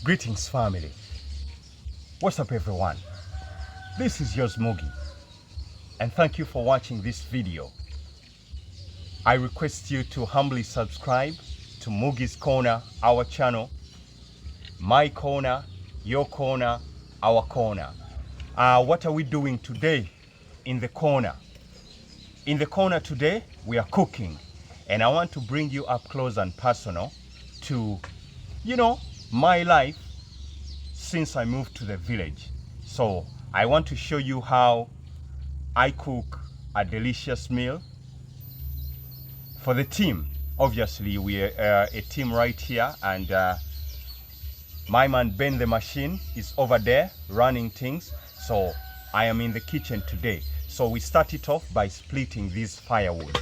Greetings, family. What's up, everyone? This is yours, Mugi, and thank you for watching this video. I request you to humbly subscribe to Mugi's Corner, our channel. My corner, your corner, our corner. What are we doing today in the corner? In the corner today, we are cooking, and I want to bring you up close and personal to, my life since I moved to the village. So I want to show you how I cook a delicious meal for the team. Obviously, we are a team right here, and my man Ben the Machine is over there running things. So I am in the kitchen today. So we start it off by splitting this firewood.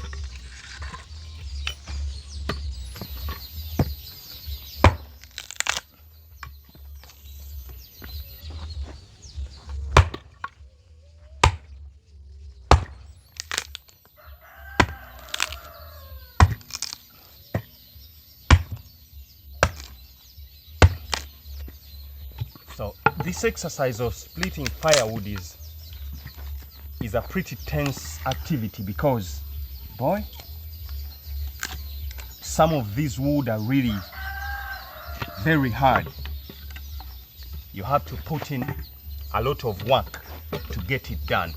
So this exercise of splitting firewood is a pretty tense activity because, boy, some of these wood are really very hard. You have to put in a lot of work to get it done.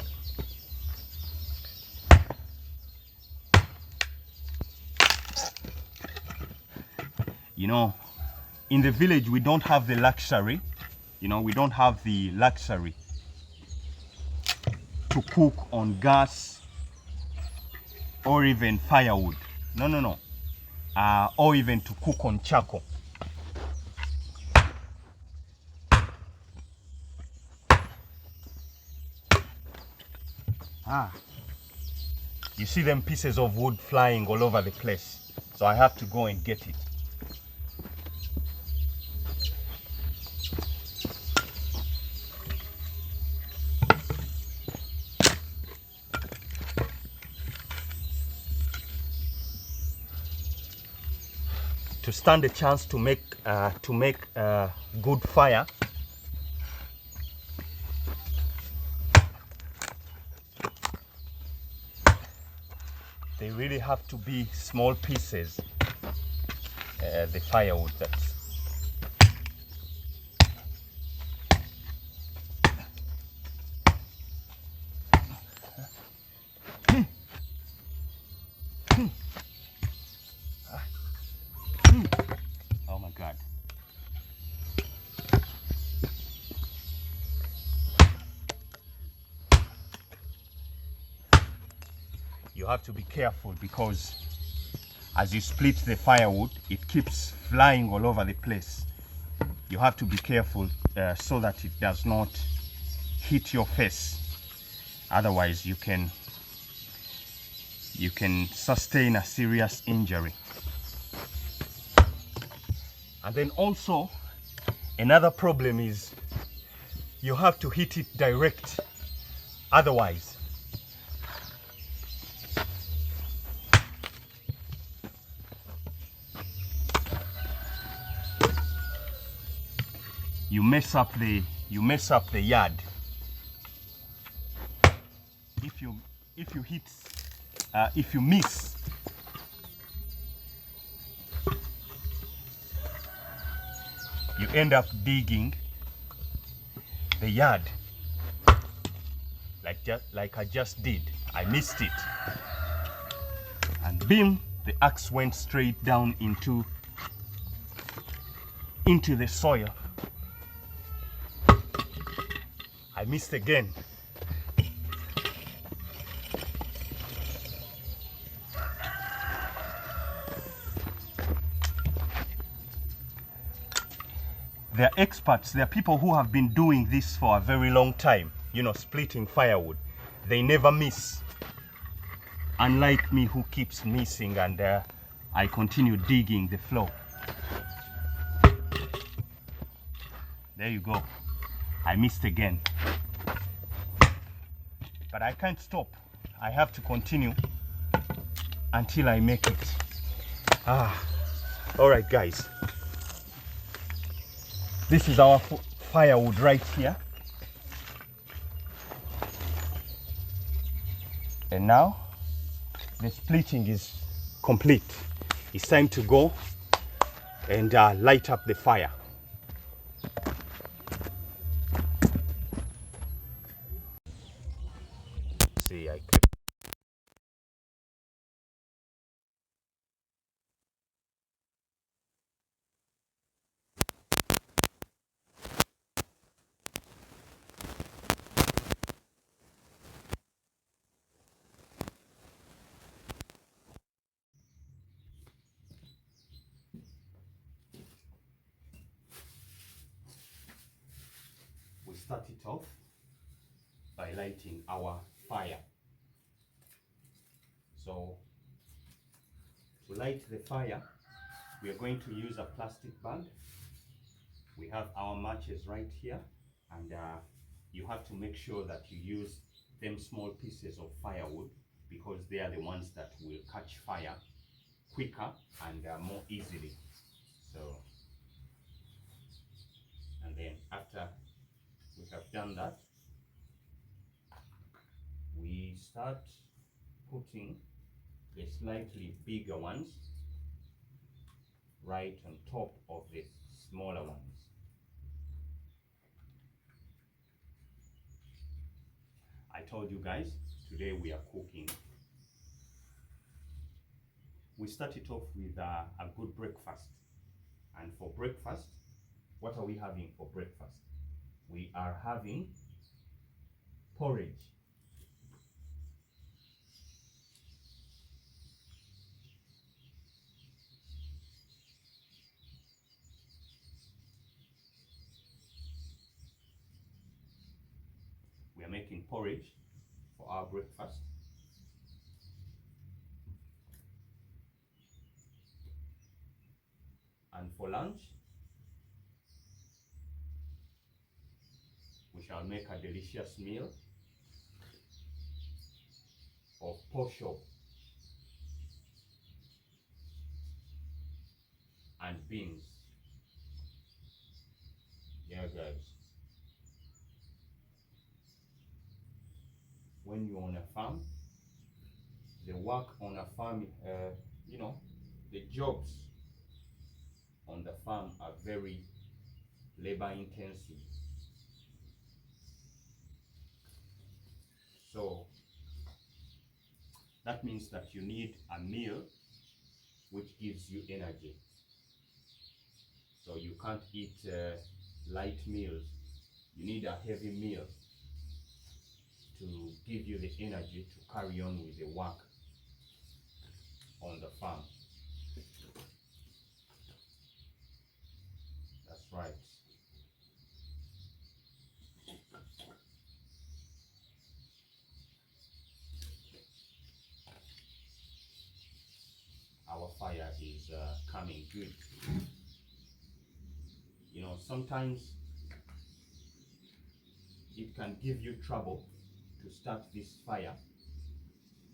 In the village, we don't have the luxury. We don't have the luxury to cook on gas or even firewood. No. Or even to cook on charcoal. You see them pieces of wood flying all over the place. So I have to go and get it. To stand a chance to make good fire, they really have to be small pieces. The firewood that's oh my God. You have to be careful because as you split the firewood, it keeps flying all over the place. You have to be careful so that it does not hit your face. Otherwise, you can sustain a serious injury. And then also, another problem is you have to hit it direct. Otherwise, you mess up the yard. If you miss, you end up digging the yard like I just did. I missed it, and boom, the axe went straight down into the soil. I missed again. They're experts. There are people who have been doing this for a very long time, splitting firewood. They never miss. Unlike me, who keeps missing, and I continue digging the floor. There you go. I missed again. But I can't stop. I have to continue until I make it. All right, guys. This is our firewood right here. And now the splitting is complete. It's time to go and light up the fire. See, I kept we start it off by lighting our fire. So to light the fire, we are going to use a plastic bag. We have our matches right here, and you have to make sure that you use them small pieces of firewood, because they are the ones that will catch fire quicker and more easily. So, and then after we have done that, we start putting the slightly bigger ones right on top of the smaller ones. I told you guys, today we are cooking. We started off with a good breakfast. And for breakfast, what are we having for breakfast? We are having porridge. We are making porridge for our breakfast. And for lunch, we shall make a delicious meal of posho and beans. Yeah, guys. When you're on a farm, the work on a farm, you know, the jobs on the farm are very labor intensive. So that means that you need a meal which gives you energy. So you can't eat light meals. You need a heavy meal to give you the energy to carry on with the work on the farm. That's right. Our fire is coming good. You know, sometimes it can give you trouble to start this fire,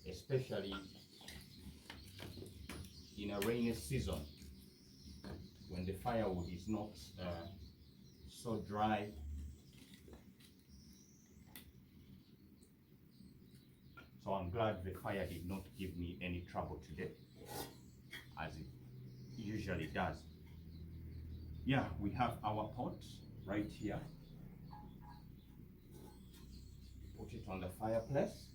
especially in a rainy season when the firewood is not so dry. So I'm glad the fire did not give me any trouble today, as it usually does. Yeah, we have our pot right here. Put it on the fireplace.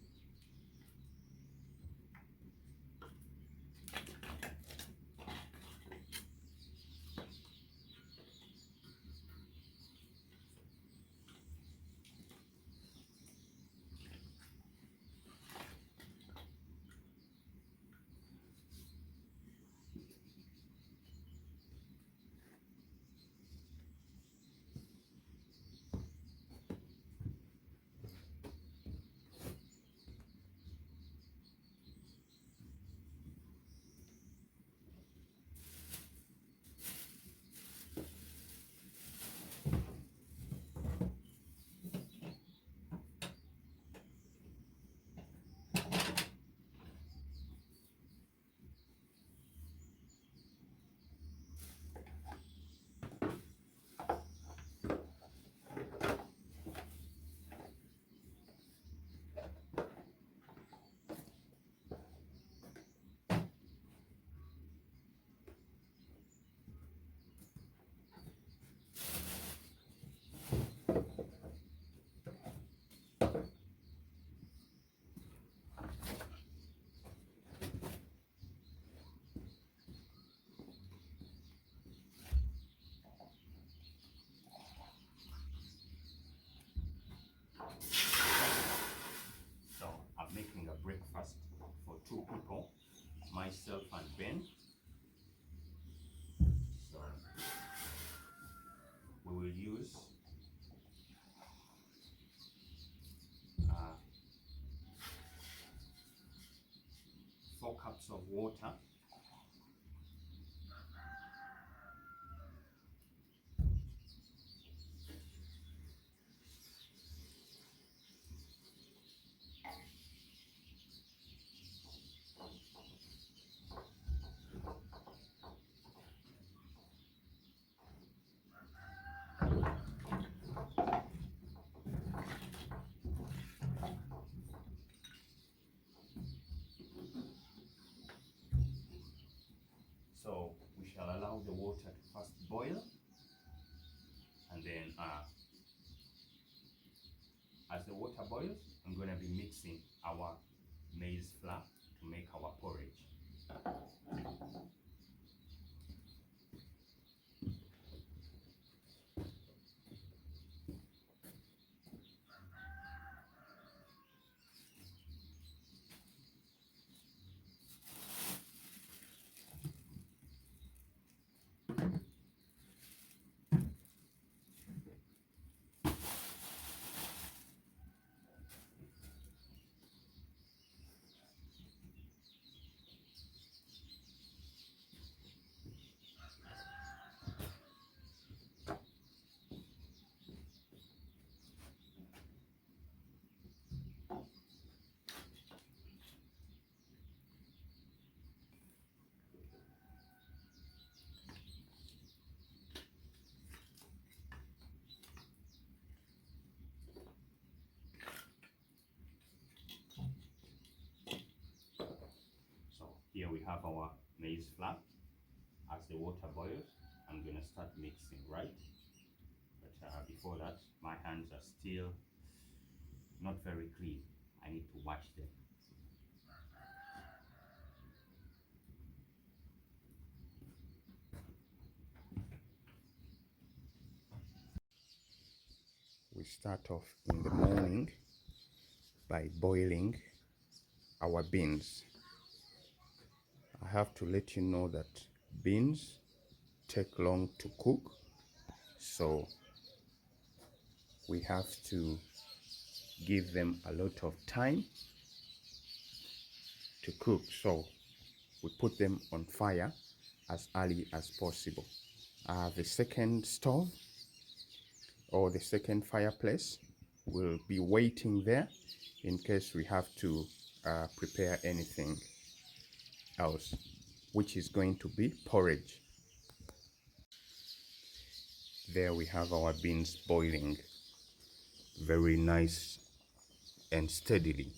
myself and Ben. So we will use 4 cups of water. So we shall allow the water to first boil, and then as the water boils, I'm going to be mixing our maize flour to make our porridge. Here we have our maize flour. As the water boils, I'm going to start mixing, right? But before that, my hands are still not very clean. I need to wash them. We start off in the morning by boiling our beans. I have to let you know that beans take long to cook, so we have to give them a lot of time to cook. So we put them on fire as early as possible. The second stove or the second fireplace will be waiting there in case we have to prepare anything else, which is going to be porridge. There we have our beans boiling very nice and steadily.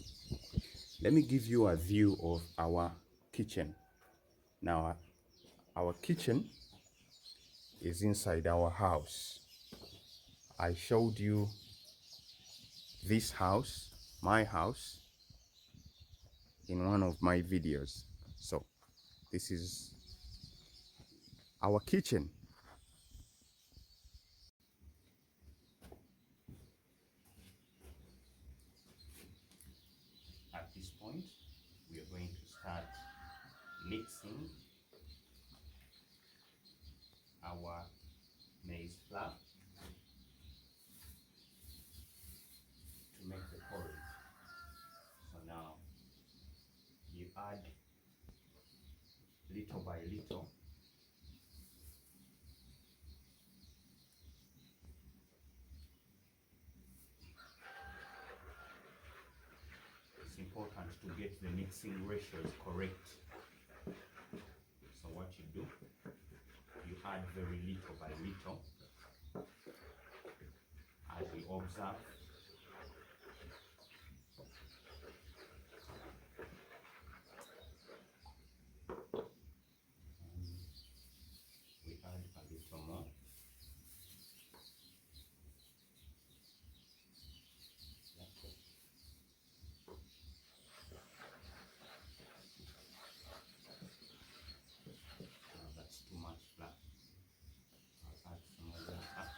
Let me give you a view of our kitchen. Now, our kitchen is inside our house. I showed you this house, my house, in one of my videos. So this is our kitchen. At this point, we are going to start mixing our maize flour to make the porridge. So now you add little by little it's important to get the mixing ratios correct. So what you do, you add very little by little as you observe. We add a little more. That's too much flour. I'll add some more water.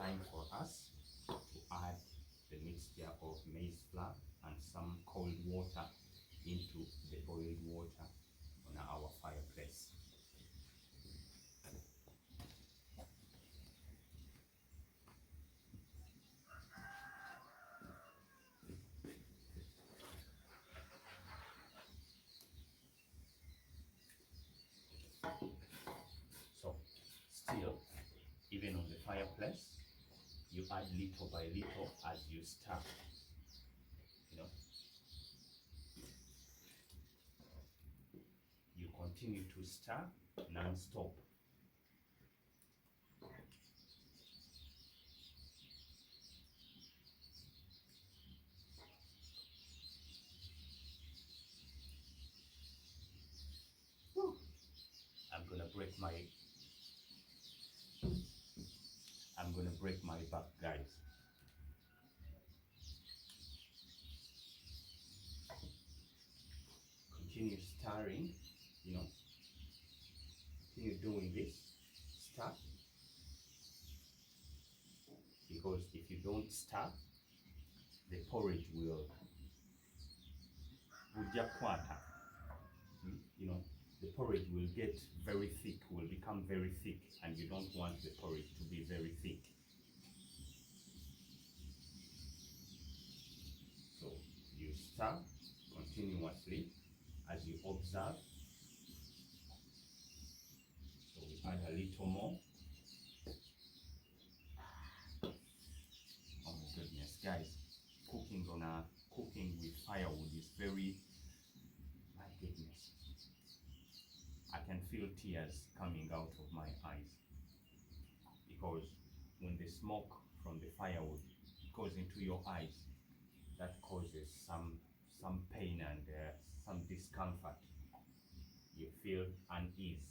time for us to add the mixture of maize flour and some cold water into the boiled water on our fireplace. So still, even on the fireplace, you add little by little as you stir, you know. You continue to stir non-stop. I'm gonna break my back, guys. Continue stirring, you know. Continue doing this, stir. Because if you don't stir, the porridge will ujakwata. You know, the porridge will get very thick, will become very thick, and you don't want the porridge to be very thick. So you stir continuously as you observe. So we add a little more. Oh my goodness, guys, cooking with firewood is very, my goodness. I can feel tears coming out of my eyes, because when the smoke from the firewood goes into your eyes, that causes some pain and some discomfort. You feel unease.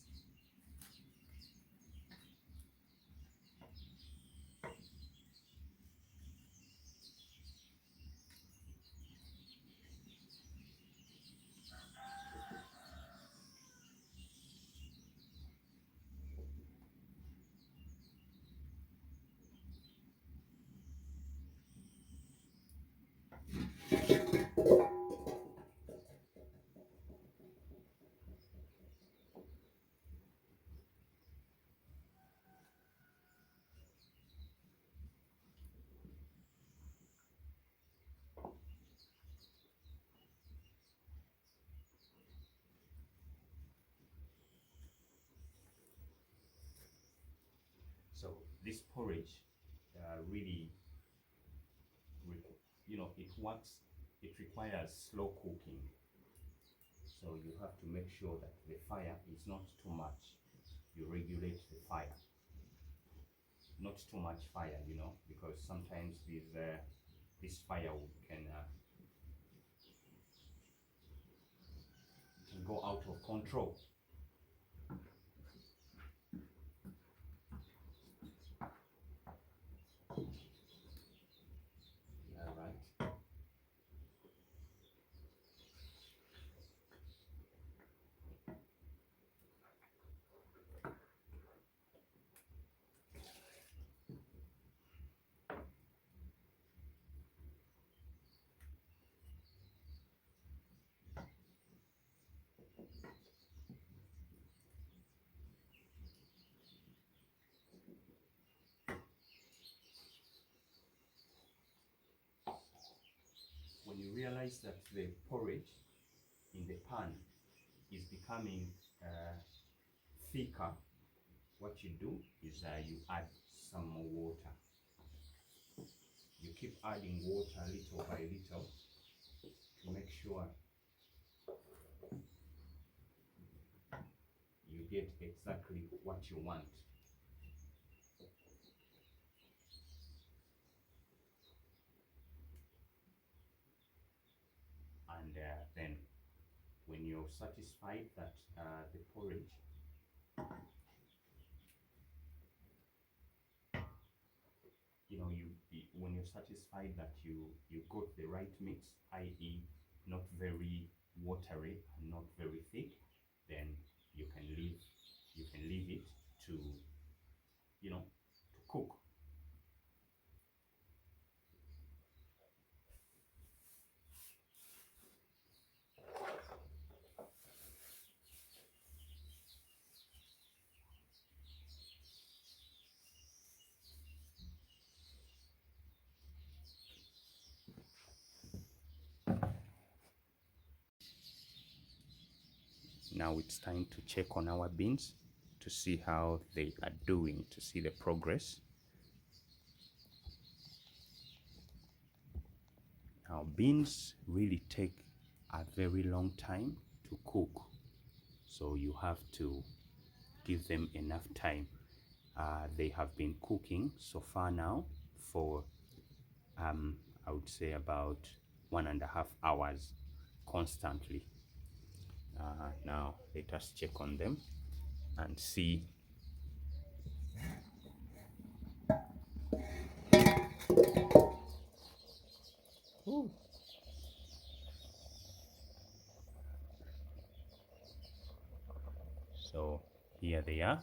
So this porridge really, you know, it requires slow cooking. So you have to make sure that the fire is not too much. You regulate the fire. Not too much fire, you know, because sometimes this firewood can go out of control. Yeah, right. When you realize that the porridge in the pan is becoming thicker, what you do is you add some more water. You keep adding water little by little to make sure you get exactly what you want. And then when you're satisfied that the porridge when you're satisfied that you got the right mix, i.e. not very watery and not very thick, then you can leave it to to cook. Now it's time to check on our beans to see how they are doing, to see the progress. Now beans really take a very long time to cook, so you have to give them enough time. They have been cooking so far now for I would say about 1.5 hours constantly. Now let us check on them and see. Ooh. So here they are.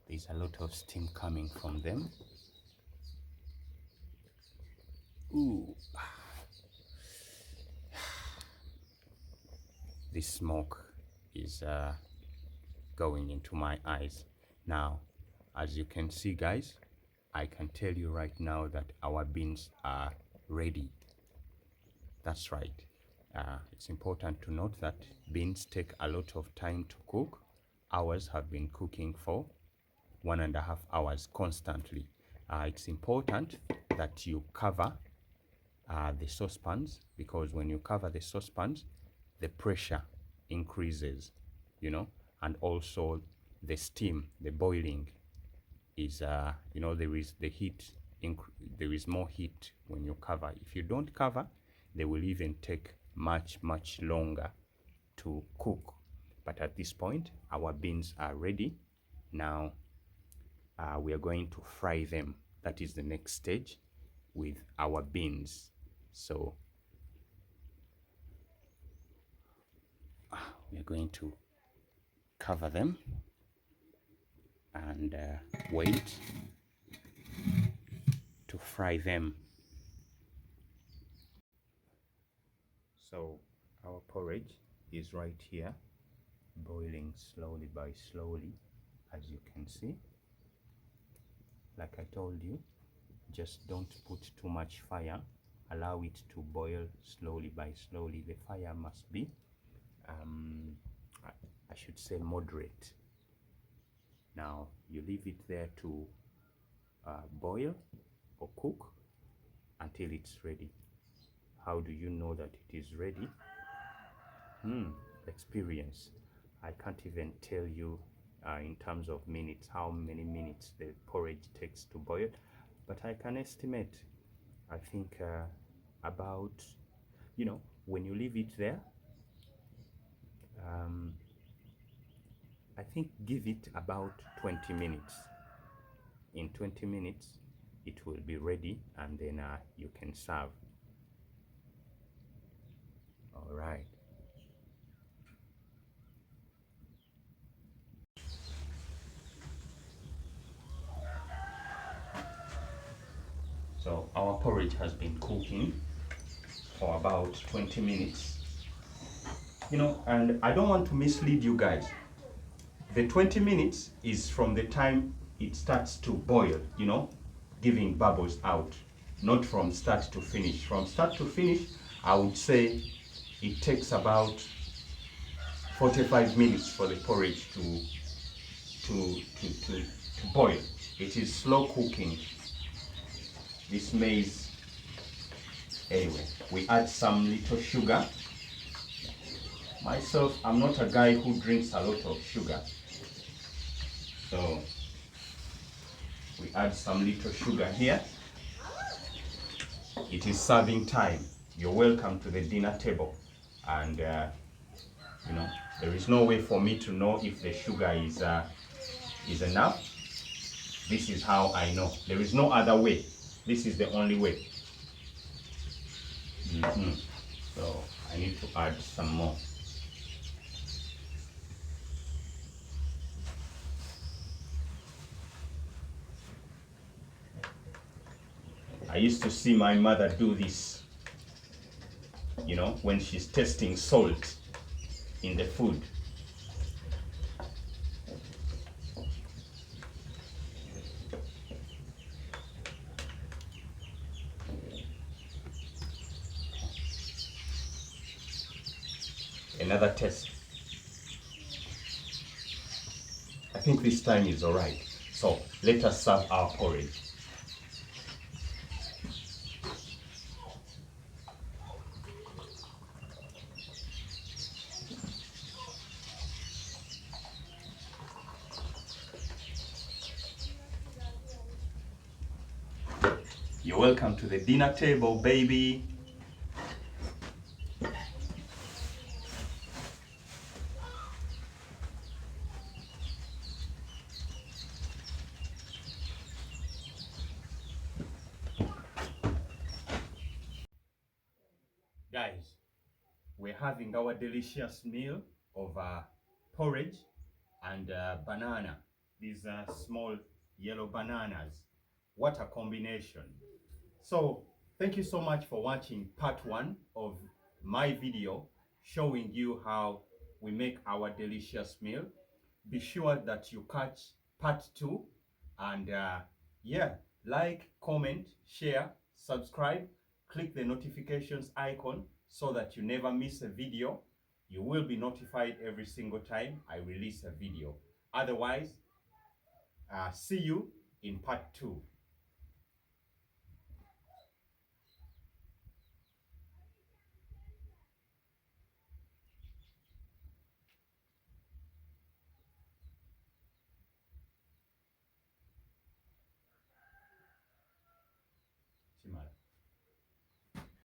There's a lot of steam coming from them. Ooh. This smoke is going into my eyes. Now, as you can see, guys, I can tell you right now that our beans are ready. That's right. It's important to note that beans take a lot of time to cook. Ours have been cooking for 1.5 hours constantly. It's important that you cover the saucepans, because when you cover the saucepans, the pressure increases, you know, and also the steam, the boiling is, you know, there is the heat, there is more heat when you cover. If you don't cover, they will even take much longer to cook. But at this point, our beans are ready. Now we are going to fry them. That is the next stage with our beans. So we are going to cover them and wait to fry them. So our porridge is right here, boiling slowly by slowly, as you can see. Like I told you, just don't put too much fire. Allow it to boil slowly by slowly. The fire must be, I should say, moderate. Now you leave it there to boil or cook until it's ready. How do you know that it is ready? Experience. I can't even tell you in terms of minutes how many minutes the porridge takes to boil, but I can estimate. I think about, you know, when you leave it there, I think give it about 20 minutes. In 20 minutes it will be ready, and then you can serve. All right. So our porridge has been cooking for about 20 minutes. You know, and I don't want to mislead you guys. The 20 minutes is from the time it starts to boil, you know, giving bubbles out, not from start to finish. From start to finish, I would say it takes about 45 minutes for the porridge to boil. It is slow cooking, this maize. Anyway, we add some little sugar. Myself, I'm not a guy who drinks a lot of sugar, so we add some little sugar here. It is serving time. You're welcome to the dinner table, and you know, there is no way for me to know if the sugar is enough. This is how I know. There is no other way. This is the only way. So I need to add some more. I used to see my mother do this, you know, when she's testing salt in the food. Another test. think this time is all right. So let us serve our porridge. You're welcome to the dinner table, baby. Guys, we're having our delicious meal of porridge and banana. These are small yellow bananas. What a combination. So thank you so much for watching part 1 of my video showing you how we make our delicious meal. Be sure that you catch part 2, and yeah, like, comment, share, subscribe, click the notifications icon so that you never miss a video. You will be notified every single time I release a video. Otherwise, see you in part 2.